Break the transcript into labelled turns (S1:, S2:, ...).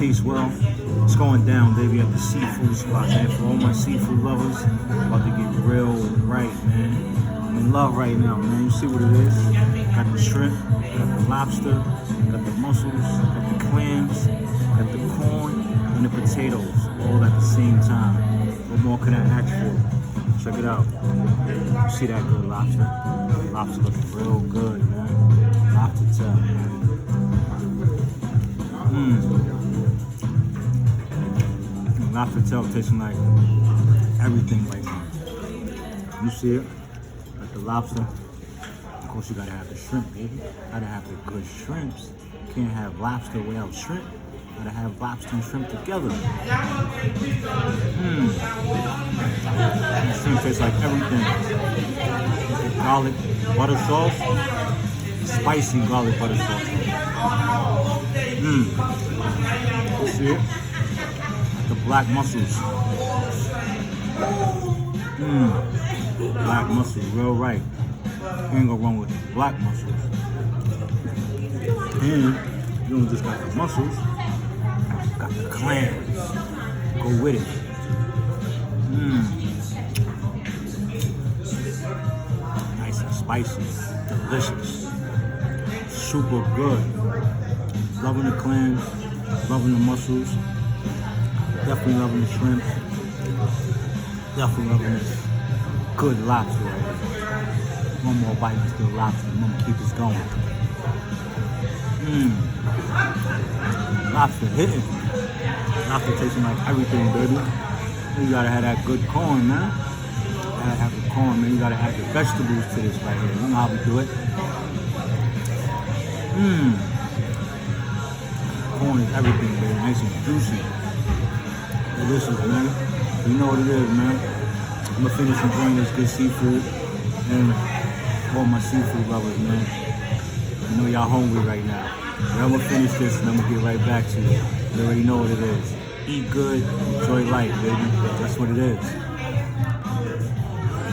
S1: Peace, well, it's going down, baby, at the seafood spot, man. For all my seafood lovers, about to get real right, man. I'm in love right now, man. You see what it is? Got the shrimp, got the lobster, got the mussels, got the clams, got the corn, and the potatoes, all at the same time. What more can I ask for? Check it out. You see that good lobster? Lobster looking real good, man. Lobster tail, man. Lobster tail tasting like everything right now. You see it? Like the lobster. Of course, you gotta have the shrimp, baby. Gotta have the good shrimps. Can't have lobster without shrimp. Gotta have lobster and shrimp together. The shrimp tastes like everything. Garlic butter sauce. Spicy garlic butter sauce. You see it? The black mussels. Black mussels, real right. Ain't go wrong with the black mussels. And you don't just got the mussels, got the clams. Go with it. Nice and spicy, delicious, super good. Loving the clams, loving the mussels. Definitely loving the shrimp. Definitely loving this good lobster right here. One more bite of this good lobster. I'm gonna keep this going. Lobster hitting. Lobster tasting like everything, baby. You gotta have that good corn, man. You gotta have the corn, man. You gotta add the vegetables to this right here. You know how we do it. Corn is everything, baby. Nice and juicy. Delicious, man. You know what it is, man. I'm gonna finish enjoying this good seafood and all my seafood lovers, man. I know y'all hungry right now. But I'm gonna finish this and I'm gonna get right back to you. You already know what it is. Eat good, enjoy life, baby. That's what it is.